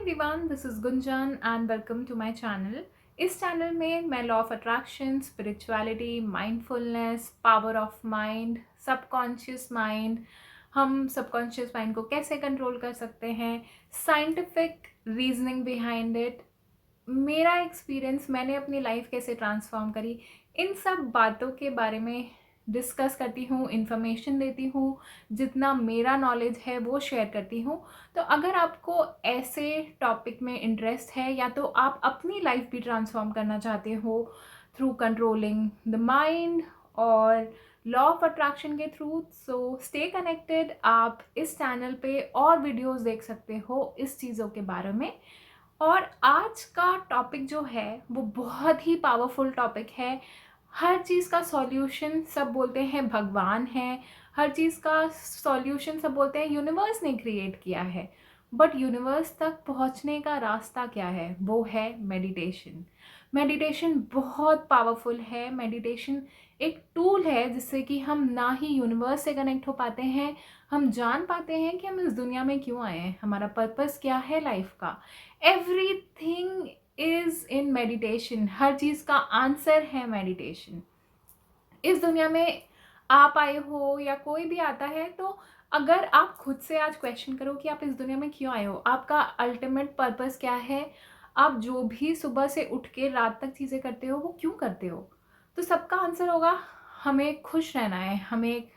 Everyone, this is Gunjan and welcome to my channel. इस channel में मैं law of attraction, spirituality, mindfulness, power of mind, subconscious mind, हम subconscious mind को कैसे control कर सकते हैं, साइंटिफिक रीजनिंग बिहाइंड इट, मेरा एक्सपीरियंस, मैंने अपनी लाइफ कैसे ट्रांसफॉर्म करी, इन सब बातों के बारे में डिस्कस करती हूँ, इन्फॉर्मेशन देती हूँ, जितना मेरा नॉलेज है वो शेयर करती हूँ। तो अगर आपको ऐसे टॉपिक में इंटरेस्ट है या तो आप अपनी लाइफ भी ट्रांसफॉर्म करना चाहते हो थ्रू कंट्रोलिंग द माइंड और लॉ ऑफ अट्रैक्शन के थ्रू, सो स्टे कनेक्टेड। आप इस चैनल पे और वीडियोस देख सकते हो इस चीज़ों के बारे में। और आज का टॉपिक जो है वो बहुत ही पावरफुल टॉपिक है। हर चीज़ का सॉल्यूशन सब बोलते हैं भगवान है, हर चीज़ का सॉल्यूशन सब बोलते हैं यूनिवर्स ने क्रिएट किया है, बट यूनिवर्स तक पहुंचने का रास्ता क्या है? वो है मेडिटेशन। मेडिटेशन बहुत पावरफुल है। मेडिटेशन एक टूल है जिससे कि हम ना ही यूनिवर्स से कनेक्ट हो पाते हैं, हम जान पाते हैं कि हम इस दुनिया में क्यों आए हैं, हमारा पर्पस क्या है लाइफ का। Everything is in meditation. हर चीज़ का आंसर है मेडिटेशन। इस दुनिया में आप आए हो या कोई भी आता है, तो अगर आप खुद से आज क्वेश्चन करो कि आप इस दुनिया में क्यों आए हो, आपका अल्टीमेट पर्पस क्या है, आप जो भी सुबह से उठ के रात तक चीज़ें करते हो वो क्यों करते हो, तो सबका आंसर होगा हमें खुश रहना है, हमें एक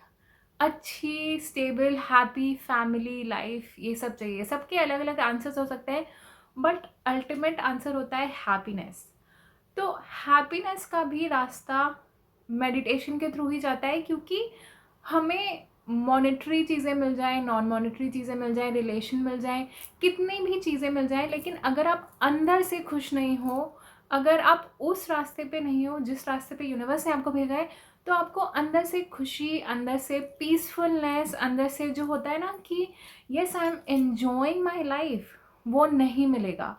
अच्छी स्टेबल हैप्पी फैमिली लाइफ, ये सब चाहिए। सबके अलग अलग आंसर्स हो सकते हैं, बट अल्टीमेट आंसर होता है हैप्पीनेस। तो हैप्पीनेस का भी रास्ता मेडिटेशन के थ्रू ही जाता है, क्योंकि हमें मॉनेटरी चीज़ें मिल जाएं, नॉन मॉनेटरी चीज़ें मिल जाएं, रिलेशन मिल जाएं, कितनी भी चीज़ें मिल जाएं, लेकिन अगर आप अंदर से खुश नहीं हो, अगर आप उस रास्ते पे नहीं हो जिस रास्ते पे यूनिवर्स ने आपको भेजा है, तो आपको अंदर से खुशी, अंदर से पीसफुलनेस, अंदर से जो होता है ना कि yes I am enjoying my life, वो नहीं मिलेगा।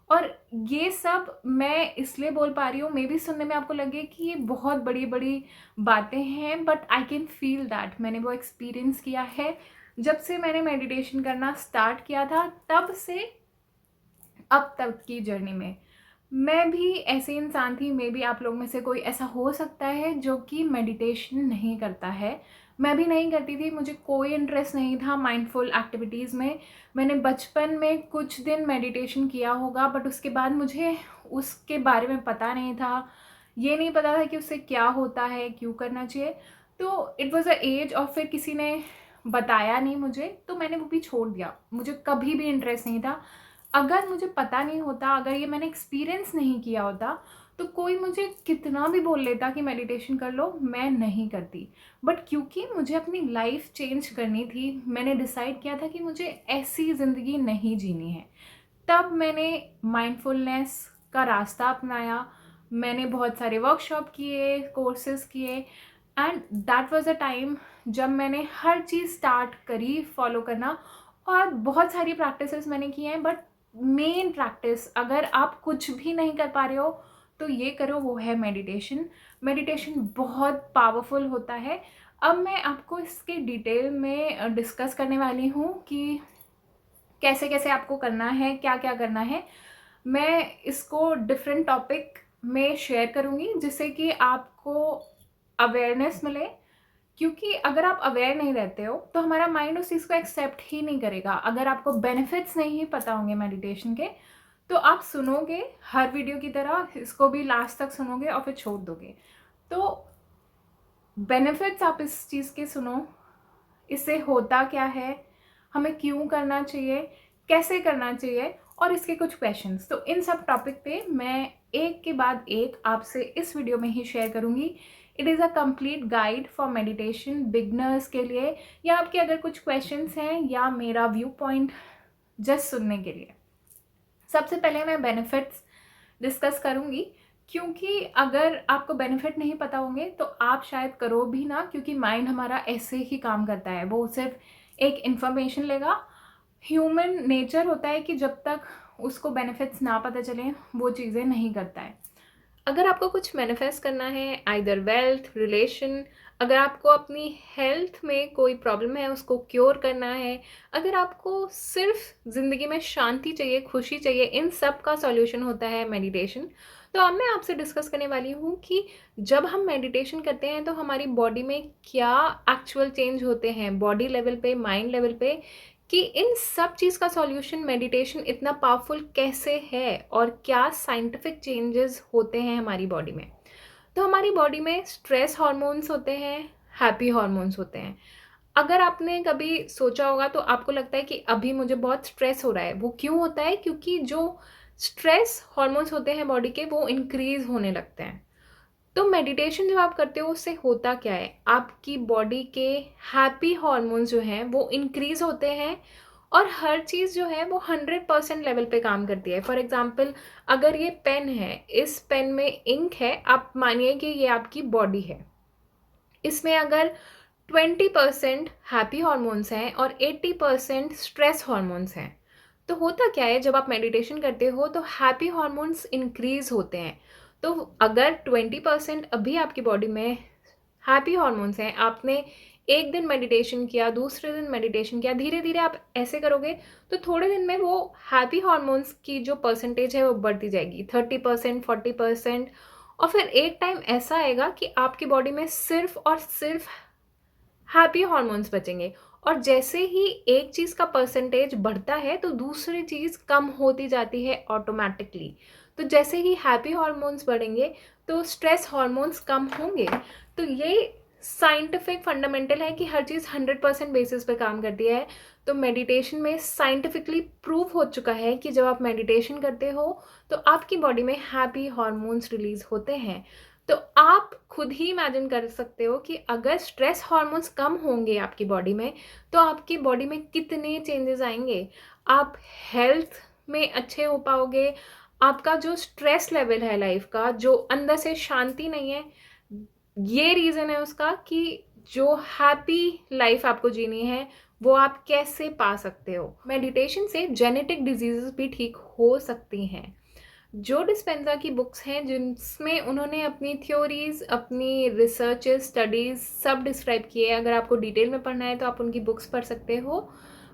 और ये सब मैं इसलिए बोल पा रही हूँ, मे बी सुनने में आपको लगे कि ये बहुत बड़ी बड़ी बातें हैं, but I can feel that. मैंने वो एक्सपीरियंस किया है। जब से मैंने मेडिटेशन करना स्टार्ट किया था, तब से अब तक की जर्नी में मैं भी ऐसे इंसान थी। मे बी आप लोग में से कोई ऐसा हो सकता है जो कि मेडिटेशन नहीं करता है। मैं भी नहीं करती थी, मुझे कोई इंटरेस्ट नहीं था माइंडफुल एक्टिविटीज़ में। मैंने बचपन में कुछ दिन मेडिटेशन किया होगा, बट उसके बाद मुझे उसके बारे में पता नहीं था। ये नहीं पता था कि उससे क्या होता है, क्यों करना चाहिए। तो इट वॉज़ अ एज, और फिर किसी ने बताया नहीं मुझे, तो मैंने वो भी छोड़ दिया। मुझे कभी भी इंटरेस्ट नहीं था। अगर मुझे पता नहीं होता, अगर ये मैंने एक्सपीरियंस नहीं किया होता, तो कोई मुझे कितना भी बोल लेता कि मेडिटेशन कर लो, मैं नहीं करती। बट क्योंकि मुझे अपनी लाइफ चेंज करनी थी, मैंने डिसाइड किया था कि मुझे ऐसी ज़िंदगी नहीं जीनी है। तब मैंने माइंडफुलनेस का रास्ता अपनाया। मैंने बहुत सारे वर्कशॉप किए, कोर्सेज किए, and that was a time जब मैंने हर चीज़ स्टार्ट करी फॉलो करना। और बहुत सारी प्रैक्टिसेस मैंने की हैं, बट मेन प्रैक्टिस, अगर आप कुछ भी नहीं कर पा रहे हो तो ये करो, वो है मेडिटेशन। मेडिटेशन बहुत पावरफुल होता है। अब मैं आपको इसके डिटेल में डिस्कस करने वाली हूँ कि कैसे कैसे आपको करना है, क्या क्या करना है। मैं इसको डिफरेंट टॉपिक में शेयर करूँगी जिससे कि आपको अवेयरनेस मिले। क्योंकि अगर आप अवेयर नहीं रहते हो तो हमारा माइंड उस चीज़ को एक्सेप्ट ही नहीं करेगा। अगर आपको बेनिफिट्स नहीं पता होंगे मेडिटेशन के, तो आप सुनोगे हर वीडियो की तरह, इसको भी लास्ट तक सुनोगे और फिर छोड़ दोगे। तो बेनिफिट्स आप इस चीज़ के सुनो, इससे होता क्या है, हमें क्यों करना चाहिए, कैसे करना चाहिए, और इसके कुछ क्वेश्चंस। तो इन सब टॉपिक पे मैं एक के बाद एक आपसे इस वीडियो में ही शेयर करूँगी। It is a complete guide for meditation beginners के लिए, या आपके अगर कुछ क्वेश्चंस हैं या मेरा व्यू पॉइंट जस्ट सुनने के लिए। सबसे पहले मैं बेनिफिट्स डिस्कस करूँगी, क्योंकि अगर आपको बेनिफिट नहीं पता होंगे तो आप शायद करो भी ना, क्योंकि माइंड हमारा ऐसे ही काम करता है, वो सिर्फ एक इन्फॉर्मेशन लेगा। ह्यूमन नेचर होता है कि जब तक उसको बेनिफिट्स ना पता चले वो चीज़ें नहीं करता है। अगर आपको कुछ मैनिफेस्ट करना है, आइदर वेल्थ, रिलेशन, अगर आपको अपनी हेल्थ में कोई प्रॉब्लम है उसको क्योर करना है, अगर आपको सिर्फ ज़िंदगी में शांति चाहिए, खुशी चाहिए, इन सब का सॉल्यूशन होता है मेडिटेशन। तो अब मैं आपसे डिस्कस करने वाली हूँ कि जब हम मेडिटेशन करते हैं तो हमारी बॉडी में क्या एक्चुअल चेंज होते हैं, बॉडी लेवल पे, माइंड लेवल पे, कि इन सब चीज़ का सॉल्यूशन मेडिटेशन इतना पावरफुल कैसे है और क्या साइंटिफिक चेंजेस होते हैं हमारी बॉडी में। तो हमारी बॉडी में स्ट्रेस हार्मोन्स होते हैं, हैप्पी हार्मोन्स होते हैं। अगर आपने कभी सोचा होगा तो आपको लगता है कि अभी मुझे बहुत स्ट्रेस हो रहा है। वो क्यों होता है? क्योंकि जो स्ट्रेस हार्मोन्स होते हैं बॉडी के, वो इंक्रीज होने लगते हैं। तो मेडिटेशन जब आप करते हो उससे होता क्या है, आपकी बॉडी के हैप्पी हार्मोन्स जो हैं वो इंक्रीज होते हैं और हर चीज़ जो है वो 100% लेवल पे काम करती है। फॉर एग्जांपल, अगर ये पेन है, इस पेन में इंक है, आप मानिए कि ये आपकी बॉडी है। इसमें अगर 20% हैप्पी हार्मोन्स हैं और 80% स्ट्रेस हार्मोन्स हैं, तो होता क्या है, जब आप मेडिटेशन करते हो तो हैप्पी हार्मोन्स इंक्रीज होते हैं। तो अगर 20% अभी आपकी बॉडी में हैप्पी हार्मोन्स हैं, आपने एक दिन मेडिटेशन किया, दूसरे दिन मेडिटेशन किया, धीरे धीरे आप ऐसे करोगे तो थोड़े दिन में वो हैप्पी हार्मोन्स की जो परसेंटेज है वो बढ़ती जाएगी, 30%, 40%। और फिर एक टाइम ऐसा आएगा कि आपकी बॉडी में सिर्फ और सिर्फ हैप्पी हॉर्मोन्स बचेंगे। और जैसे ही एक चीज़ का परसेंटेज बढ़ता है तो दूसरी चीज़ कम होती जाती है ऑटोमेटिकली। तो जैसे ही हैप्पी हॉर्मोन्स बढ़ेंगे तो स्ट्रेस हॉर्मोन्स कम होंगे। तो ये साइंटिफिक फंडामेंटल है कि हर चीज़ 100% बेसिस पे काम करती है। तो मेडिटेशन में साइंटिफिकली प्रूव हो चुका है कि जब आप मेडिटेशन करते हो तो आपकी बॉडी में हैप्पी हॉर्मोन्स रिलीज होते हैं। तो आप खुद ही इमेजिन कर सकते हो कि अगर स्ट्रेस हार्मोन्स कम होंगे आपकी बॉडी में तो आपकी बॉडी में कितने चेंजेस आएंगे। आप हेल्थ में अच्छे हो पाओगे। आपका जो स्ट्रेस लेवल है लाइफ का, जो अंदर से शांति नहीं है, ये रीज़न है उसका कि जो हैप्पी लाइफ आपको जीनी है वो आप कैसे पा सकते हो। मेडिटेशन से जेनेटिक डिजीजेस भी ठीक हो सकती हैं। जो डिस्पेंजा की बुक्स हैं जिसमें उन्होंने अपनी थ्योरीज, अपनी रिसर्चेस, स्टडीज़ सब डिस्क्राइब किए हैं। अगर आपको डिटेल में पढ़ना है तो आप उनकी बुक्स पढ़ सकते हो,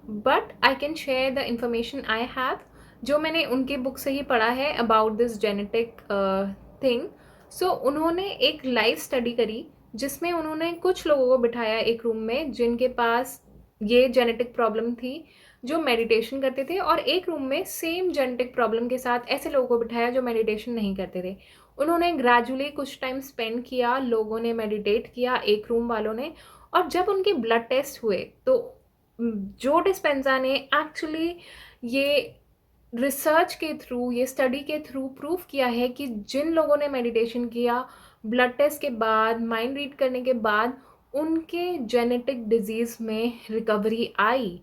but I can share the information I have जो मैंने उनके बुक से ही पढ़ा है अबाउट दिस जेनेटिक थिंग। सो उन्होंने एक लाइव स्टडी करी जिसमें उन्होंने कुछ लोगों को बिठाया एक रूम में जिनके पास ये जेनेटिक प्रॉब्लम थी, जो मेडिटेशन करते थे, और एक रूम में सेम जेनेटिक प्रॉब्लम के साथ ऐसे लोगों को बिठाया जो मेडिटेशन नहीं करते थे। उन्होंने ग्रेजुअली कुछ टाइम स्पेंड किया, लोगों ने मेडिटेट किया, एक रूम वालों ने, और जब उनके ब्लड टेस्ट हुए तो जो डिस्पेंजा ने एक्चुअली ये रिसर्च के थ्रू, ये स्टडी के थ्रू प्रूव किया है कि जिन लोगों ने मेडिटेशन किया, ब्लड टेस्ट के बाद, माइंड रीड करने के बाद, उनके जेनेटिक डिजीज़ में रिकवरी आई।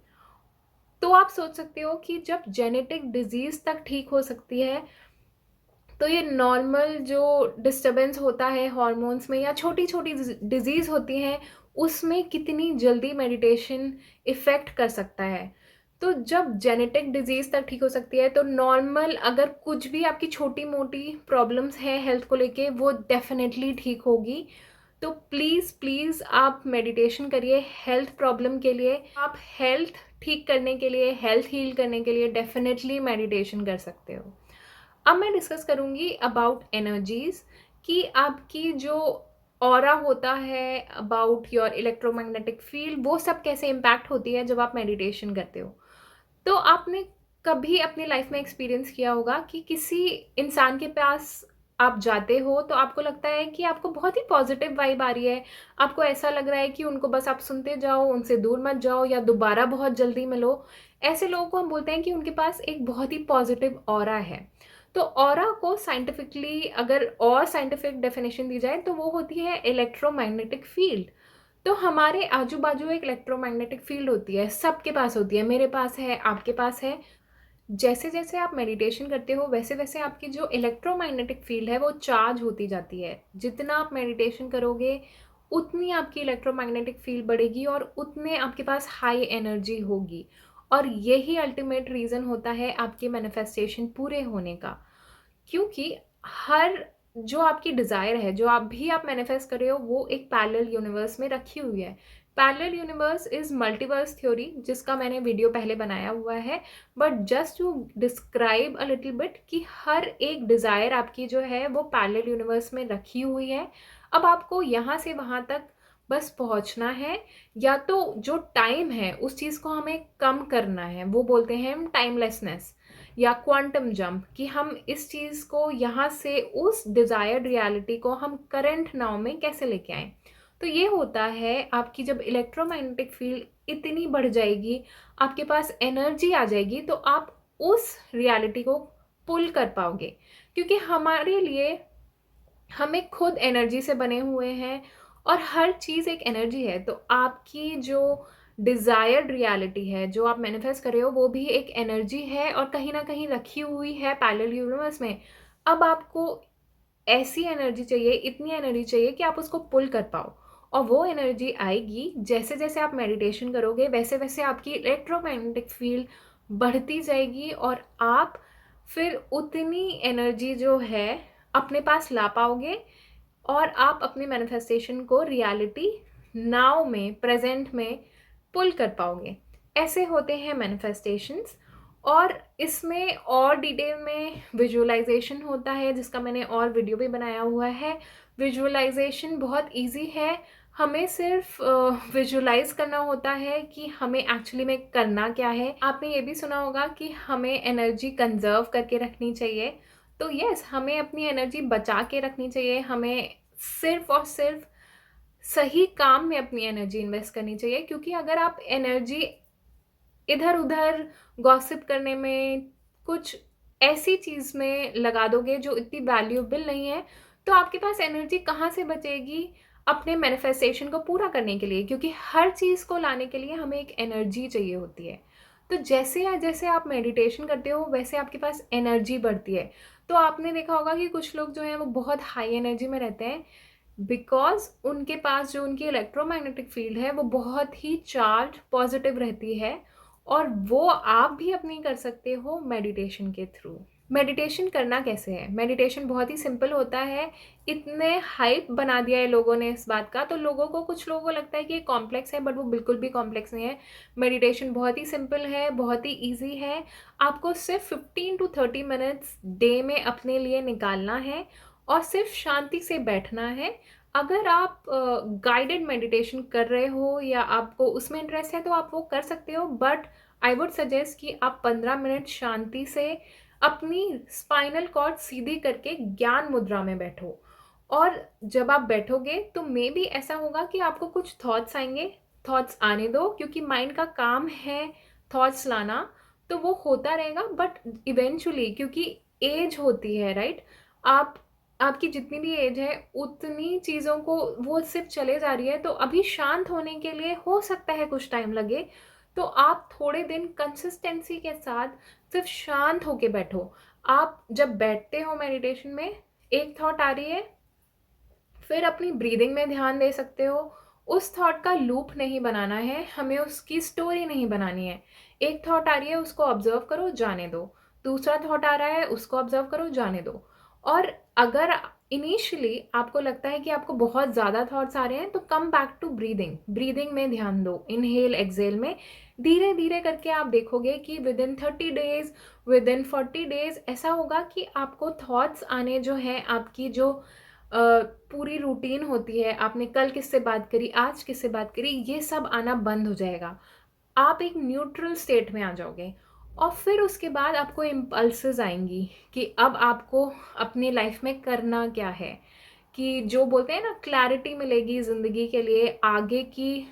तो आप सोच सकते हो कि जब जेनेटिक डिजीज़ तक ठीक हो सकती है तो ये नॉर्मल जो डिस्टरबेंस होता है हॉर्मोन्स में या छोटी छोटी डिजीज़ होती हैं उसमें कितनी जल्दी मेडिटेशन इफ़ेक्ट कर सकता है। तो जब जेनेटिक डिजीज़ तक ठीक हो सकती है तो नॉर्मल अगर कुछ भी आपकी छोटी मोटी प्रॉब्लम्स हैं हेल्थ को लेके वो डेफिनेटली ठीक होगी। तो प्लीज़ प्लीज़ आप मेडिटेशन करिए हेल्थ प्रॉब्लम के लिए। आप हेल्थ ठीक करने के लिए, हेल्थ हील करने के लिए डेफिनेटली मेडिटेशन कर सकते हो। अब मैं डिस्कस करूँगी अबाउट एनर्जीज़, कि आपकी जो ऑरा होता है, अबाउट योर इलेक्ट्रोमैग्नेटिक फील्ड, वो सब कैसे इम्पैक्ट होती है जब आप मेडिटेशन करते हो। तो आपने कभी अपनी लाइफ में एक्सपीरियंस किया होगा कि किसी इंसान के पास आप जाते हो तो आपको लगता है कि आपको बहुत ही पॉजिटिव वाइब आ रही है। आपको ऐसा लग रहा है कि उनको बस आप सुनते जाओ, उनसे दूर मत जाओ या दोबारा बहुत जल्दी मिलो। ऐसे लोगों को हम बोलते हैं कि उनके पास एक बहुत ही पॉजिटिव ऑरा है। तो ऑरा को साइंटिफिकली अगर और साइंटिफिक डेफिनेशन दी जाए तो वो होती है इलेक्ट्रोमैग्नेटिक फील्ड। तो हमारे आजू बाजू एक इलेक्ट्रोमैग्नेटिक फील्ड होती है, सबके पास होती है, मेरे पास है, आपके पास है। जैसे जैसे आप मेडिटेशन करते हो वैसे वैसे आपकी जो इलेक्ट्रोमैग्नेटिक फील्ड है वो चार्ज होती जाती है। जितना आप मेडिटेशन करोगे उतनी आपकी इलेक्ट्रोमैग्नेटिक फील्ड बढ़ेगी और उतने आपके पास हाई एनर्जी होगी। और यही अल्टीमेट रीज़न होता है आपके मैनिफेस्टेशन पूरे होने का। क्योंकि हर जो आपकी डिज़ायर है, जो आप मैनिफेस्ट कर रहे हो, वो एक पैरेलल यूनिवर्स में रखी हुई है। Parallel universe is multiverse theory, जिसका मैंने वीडियो पहले बनाया हुआ है। But just to describe a little bit कि हर एक डिज़ायर आपकी जो है वो पैरेलल यूनिवर्स में रखी हुई है। अब आपको यहाँ से वहाँ तक बस पहुँचना है, या तो जो टाइम है उस चीज़ को हमें कम करना है, वो बोलते हैं हम टाइमलेसनेस या क्वांटम जंप, कि हम इस चीज़ को यहाँ से उस डिज़ायर्ड रियलिटी को हम करंट नाउ में कैसे लेके आएँ। तो ये होता है आपकी जब इलेक्ट्रोमैग्नेटिक फील्ड इतनी बढ़ जाएगी, आपके पास एनर्जी आ जाएगी, तो आप उस रियलिटी को पुल कर पाओगे। क्योंकि हमारे लिए, हमें खुद एनर्जी से बने हुए हैं और हर चीज़ एक एनर्जी है। तो आपकी जो डिज़ायर्ड रियलिटी है, जो आप मैनिफेस्ट कर रहे हो, वो भी एक एनर्जी है और कहीं ना कहीं रखी हुई है पैरेलल यूनिवर्स में। अब आपको ऐसी एनर्जी चाहिए, इतनी एनर्जी चाहिए कि आप उसको पुल कर पाओ। और वो एनर्जी आएगी जैसे जैसे आप मेडिटेशन करोगे, वैसे वैसे आपकी इलेक्ट्रोमैग्नेटिक फील्ड बढ़ती जाएगी और आप फिर उतनी एनर्जी जो है अपने पास ला पाओगे, और आप अपने मैनिफेस्टेशन को रियलिटी नाउ में, प्रेजेंट में पुल कर पाओगे। ऐसे होते हैं मैनिफेस्टेशंस। और इसमें और डिटेल में विजुअलाइजेशन होता है, जिसका मैंने और वीडियो भी बनाया हुआ है। विजुअलाइजेशन बहुत इजी है, हमें सिर्फ विजुअलाइज करना होता है कि हमें एक्चुअली में करना क्या है। आपने ये भी सुना होगा कि हमें एनर्जी कंजर्व करके रखनी चाहिए। तो यस, हमें अपनी एनर्जी बचा के रखनी चाहिए, हमें सिर्फ और सिर्फ सही काम में अपनी एनर्जी इन्वेस्ट करनी चाहिए। क्योंकि अगर आप एनर्जी इधर उधर गॉसिप करने में, कुछ ऐसी चीज़ में लगा दोगे जो इतनी वैल्यूएबल नहीं है, तो आपके पास एनर्जी कहाँ से बचेगी अपने मैनिफेस्टेशन को पूरा करने के लिए। क्योंकि हर चीज़ को लाने के लिए हमें एक एनर्जी चाहिए होती है। तो जैसे या जैसे आप मेडिटेशन करते हो, वैसे आपके पास एनर्जी बढ़ती है। तो आपने देखा होगा कि कुछ लोग जो हैं वो बहुत हाई एनर्जी में रहते हैं, बिकॉज उनके पास जो उनकी इलेक्ट्रोमैग्नेटिक फील्ड है वो बहुत ही चार्ज पॉजिटिव रहती है। और वो आप भी अपनी कर सकते हो मेडिटेशन के थ्रू। मेडिटेशन करना कैसे है? मेडिटेशन बहुत ही सिंपल होता है। इतने हाइप बना दिया है लोगों ने इस बात का, तो लोगों को, कुछ लोगों को लगता है कि ये कॉम्प्लेक्स है, बट वो बिल्कुल भी कॉम्प्लेक्स नहीं है। मेडिटेशन बहुत ही सिंपल है, बहुत ही ईजी है। आपको सिर्फ 15 to 30 मिनट्स डे में अपने लिए निकालना है और सिर्फ शांति से बैठना है। अगर आप गाइडेड मेडिटेशन कर रहे हो या आपको उसमें इंटरेस्ट है तो आप वो कर सकते हो, बट आई वुड सजेस्ट कि आप 15 मिनट शांति से अपनी स्पाइनल कॉर्ड सीधी करके ज्ञान मुद्रा में बैठो। और जब आप बैठोगे तो मे बी ऐसा होगा कि आपको कुछ थॉट्स आएंगे, थॉट्स आने दो, क्योंकि माइंड का काम है थॉट्स लाना। तो वो होता रहेगा, बट इवेंचुअली, क्योंकि एज होती है, राइट? आप आपकी जितनी भी एज है उतनी चीज़ों को वो सिर्फ चले जा रही है। तो अभी शांत होने के लिए हो सकता है कुछ टाइम लगे, तो आप थोड़े दिन कंसिस्टेंसी के साथ सिर्फ शांत होके बैठो। आप जब बैठते हो मेडिटेशन में, एक थॉट आ रही है, फिर अपनी ब्रीदिंग में ध्यान दे सकते हो। उस थॉट का लूप नहीं बनाना है, हमें उसकी स्टोरी नहीं बनानी है। एक थॉट आ रही है, उसको ऑब्जर्व करो, जाने दो। दूसरा थॉट आ रहा है, उसको ऑब्जर्व करो, जाने दो। और अगर इनिशियली आपको लगता है कि आपको बहुत ज़्यादा थॉट्स आ रहे हैं, तो come back to breathing, breathing में ध्यान दो, इनहेल एक्सेल में। धीरे धीरे करके आप देखोगे कि with in 30 days, with in 40 days ऐसा होगा कि आपको थॉट्स आने जो हैं, आपकी जो पूरी रूटीन होती है, आपने कल किससे बात करी, आज किससे बात करी, ये सब आना बंद हो जाएगा। आप एक न्यूट्रल स्टेट में आ जाओगे। और फिर उसके बाद आपको इम्पल्सेस आएंगी कि अब आपको अपनी लाइफ में करना क्या है, कि जो बोलते हैं ना, क्लैरिटी मिलेगी ज़िंदगी के लिए, आगे की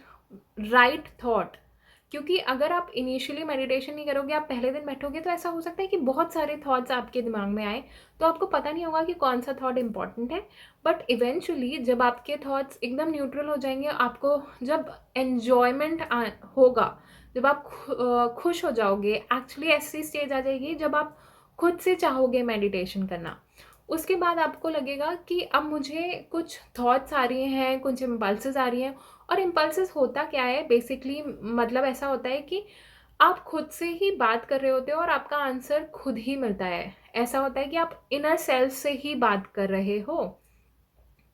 राइट थॉट। क्योंकि अगर आप इनिशियली मेडिटेशन नहीं करोगे, आप पहले दिन बैठोगे, तो ऐसा हो सकता है कि बहुत सारे थॉट्स आपके दिमाग में आए, तो आपको पता नहीं होगा कि कौन सा थॉट इम्पॉर्टेंट है। बट इवेंचुअली जब आपके थॉट्स एकदम न्यूट्रल हो जाएंगे, आपको जब एन्जॉयमेंट होगा, जब आप खुश हो जाओगे, एक्चुअली ऐसी स्टेज आ जाएगी जब आप खुद से चाहोगे मेडिटेशन करना। उसके बाद आपको लगेगा कि अब मुझे कुछ थॉट्स आ रही हैं, कुछ इम्पल्सेस आ रही हैं। और इम्पल्सेस होता क्या है बेसिकली, मतलब ऐसा होता है कि आप खुद से ही बात कर रहे होते हो और आपका आंसर खुद ही मिलता है। ऐसा होता है कि आप इनर सेल्फ से ही बात कर रहे हो।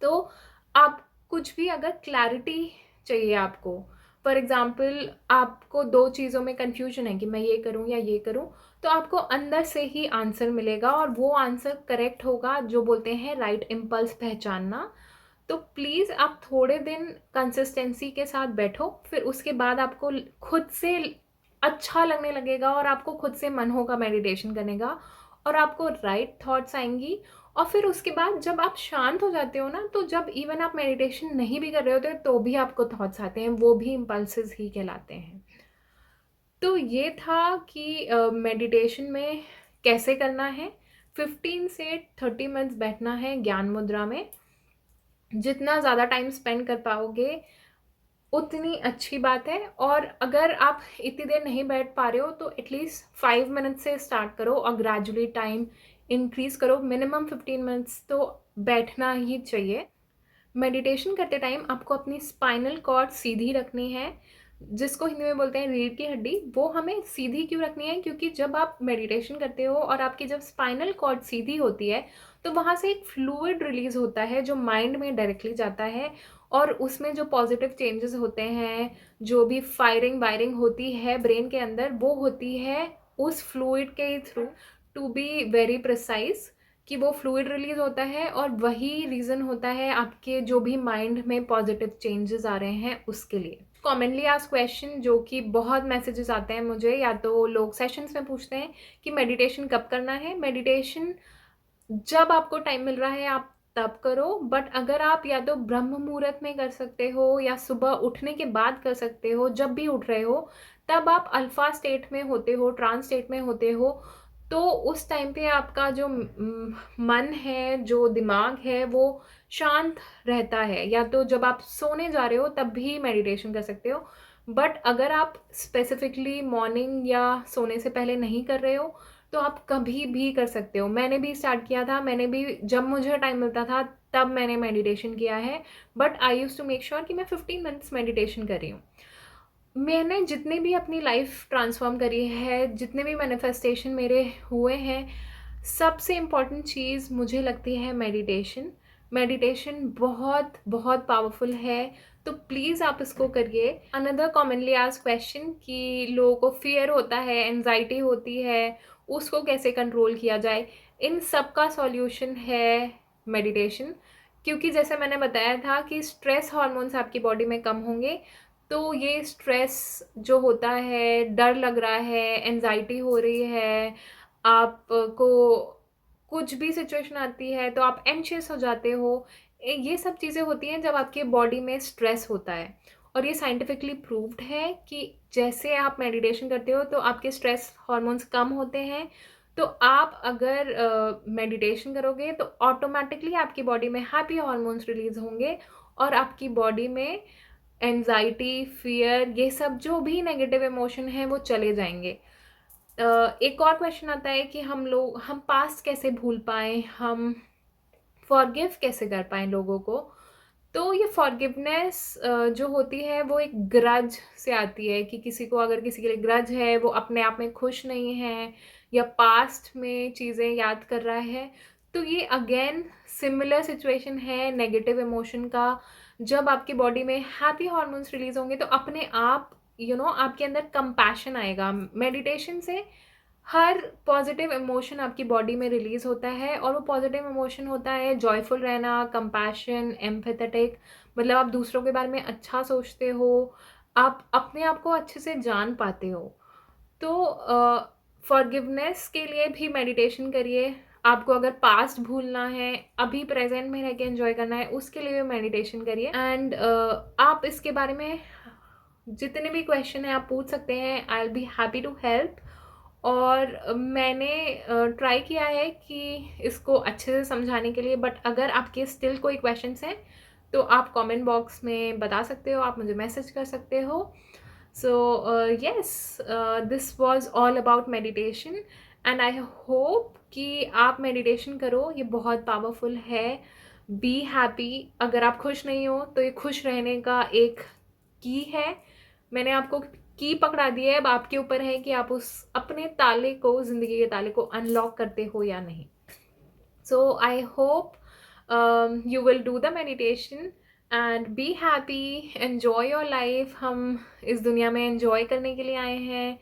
तो आप कुछ भी अगर क्लैरिटी चाहिए आपको, फॉर एग्जांपल आपको 2 चीज़ों में कन्फ्यूजन है कि मैं ये करूँ या ये करूँ, तो आपको अंदर से ही आंसर मिलेगा और वो आंसर करेक्ट होगा, जो बोलते हैं राइट इम्पल्स पहचानना। तो प्लीज़ आप थोड़े दिन कंसिस्टेंसी के साथ बैठो, फिर उसके बाद आपको खुद से अच्छा लगने लगेगा और आपको खुद से मन होगा मेडिटेशन करने का, और आपको राइट थॉट्स आएंगी। और फिर उसके बाद जब आप शांत हो जाते हो ना, तो जब इवन आप मेडिटेशन नहीं भी कर रहे होते तो भी आपको थॉट्स आते हैं, वो भी इम्पल्सेस ही कहलाते हैं। तो ये था कि मेडिटेशन में कैसे करना है। 15 से 30 मिनट्स बैठना है ज्ञान मुद्रा में। जितना ज़्यादा टाइम स्पेंड कर पाओगे उतनी अच्छी बात है। और अगर आप इतनी देर नहीं बैठ पा रहे हो तो एटलीस्ट 5 मिनट से स्टार्ट करो और ग्रेजुअली टाइम इंक्रीज करो। मिनिमम 15 मिनट्स तो बैठना ही चाहिए। मेडिटेशन करते टाइम आपको अपनी स्पाइनल कॉर्ड सीधी रखनी है, जिसको हिंदी में बोलते हैं रीढ़ की हड्डी। वो हमें सीधी क्यों रखनी है? क्योंकि जब आप मेडिटेशन करते हो और आपकी जब स्पाइनल कॉर्ड सीधी होती है तो वहाँ से एक फ्लूइड रिलीज होता है जो माइंड में डायरेक्टली जाता है, और उसमें जो पॉजिटिव चेंजेस होते हैं, जो भी फायरिंग वायरिंग होती है ब्रेन के अंदर, वो होती है उस फ्लूइड के through. To be very precise, कि वो फ्लूइड रिलीज होता है और वही रीज़न होता है आपके जो भी माइंड में पॉजिटिव चेंजेस आ रहे हैं उसके लिए। कॉमनली आस्क्ड क्वेश्चन, जो कि बहुत मैसेजेस आते हैं मुझे, या तो लोग सेशंस में पूछते हैं कि मेडिटेशन कब करना है। मेडिटेशन जब आपको टाइम मिल रहा है आप तब करो, बट अगर आप या तो ब्रह्म मुहूर्त में कर सकते हो या सुबह उठने के बाद कर सकते हो, जब भी उठ रहे हो तब आप अल्फा स्टेट में होते हो, ट्रांस स्टेट में होते हो, तो उस टाइम पे आपका जो मन है, जो दिमाग है, वो शांत रहता है। या तो जब आप सोने जा रहे हो तब भी मेडिटेशन कर सकते हो, बट अगर आप स्पेसिफिकली मॉर्निंग या सोने से पहले नहीं कर रहे हो तो आप कभी भी कर सकते हो। मैंने भी स्टार्ट किया था, मैंने भी जब मुझे टाइम मिलता था तब मैंने मेडिटेशन किया है, but I use to make sure कि मैं 15 मिनट्स मेडिटेशन कर रही हूँ। मैंने जितनी भी अपनी लाइफ ट्रांसफॉर्म करी है, जितने भी मैनिफेस्टेशन मेरे हुए हैं, सबसे इम्पॉर्टेंट चीज़ मुझे लगती है मेडिटेशन। मेडिटेशन बहुत बहुत पावरफुल है, तो प्लीज़ आप इसको करिए। अनदर कॉमनली आस्क्ड क्वेश्चन कि लोगों को फियर होता है, एंजाइटी होती है, उसको कैसे कंट्रोल किया जाए। इन सब का सॉल्यूशन है मेडिटेशन। क्योंकि जैसे मैंने बताया था कि स्ट्रेस हार्मोन्स आपकी बॉडी में कम होंगे, तो ये स्ट्रेस जो होता है, डर लग रहा है, एंजाइटी हो रही है, आपको कुछ भी सिचुएशन आती है तो आप एंशियस हो जाते हो, ये सब चीज़ें होती हैं जब आपके बॉडी में स्ट्रेस होता है। और ये साइंटिफिकली प्रूव्ड है कि जैसे आप मेडिटेशन करते हो तो आपके स्ट्रेस हार्मोन्स कम होते हैं। तो आप अगर मेडिटेशन करोगे तो ऑटोमेटिकली आपकी बॉडी में हैप्पी हार्मोन्स रिलीज होंगे और आपकी बॉडी में एंजाइटी, फियर, ये सब जो भी नेगेटिव इमोशन है वो चले जाएंगे। एक और क्वेश्चन आता है कि हम पास्ट कैसे भूल पाएँ, हम फॉरगिव कैसे कर पाएँ लोगों को। तो ये फॉरगिवनेस जो होती है वो एक ग्रज से आती है, कि किसी को अगर किसी के लिए ग्रज है, वो अपने आप में खुश नहीं है या पास्ट में चीज़ें याद कर रहा है, तो ये अगेन सिमिलर सिचुएशन है नेगेटिव इमोशन का। जब आपकी बॉडी में हैप्पी हार्मोन्स रिलीज होंगे तो अपने आप आपके अंदर कंपैशन आएगा। मेडिटेशन से हर पॉजिटिव इमोशन आपकी बॉडी में रिलीज होता है, और वो पॉजिटिव इमोशन होता है जॉयफुल रहना, कंपैशन, एम्पैथेटिक, मतलब आप दूसरों के बारे में अच्छा सोचते हो, आप अपने आप को अच्छे से जान पाते हो। तो फॉरगिवनेस के लिए भी मेडिटेशन करिए। आपको अगर पास्ट भूलना है, अभी प्रेजेंट में रह के एंजॉय करना है, उसके लिए भी मेडिटेशन करिए। एंड आप इसके बारे में जितने भी क्वेश्चन हैं आप पूछ सकते हैं, I will be happy to help. और मैंने ट्राई किया है कि इसको अच्छे से समझाने के लिए, बट अगर आपके स्टिल कोई क्वेश्चंस हैं तो आप कमेंट बॉक्स में बता सकते हो, आप मुझे मैसेज कर सकते हो। So yes, this was all about meditation, and I hope कि आप मेडिटेशन करो, ये बहुत पावरफुल है। बी हैप्पी, अगर आप खुश नहीं हो तो ये खुश रहने का एक की है। मैंने आपको की पकड़ा दी है, अब आपके ऊपर है कि आप उस अपने ताले को, ज़िंदगी के ताले को अनलॉक करते हो या नहीं। So I hope you will do the meditation and be happy, enjoy your life. हम इस दुनिया में enjoy करने के लिए आए हैं।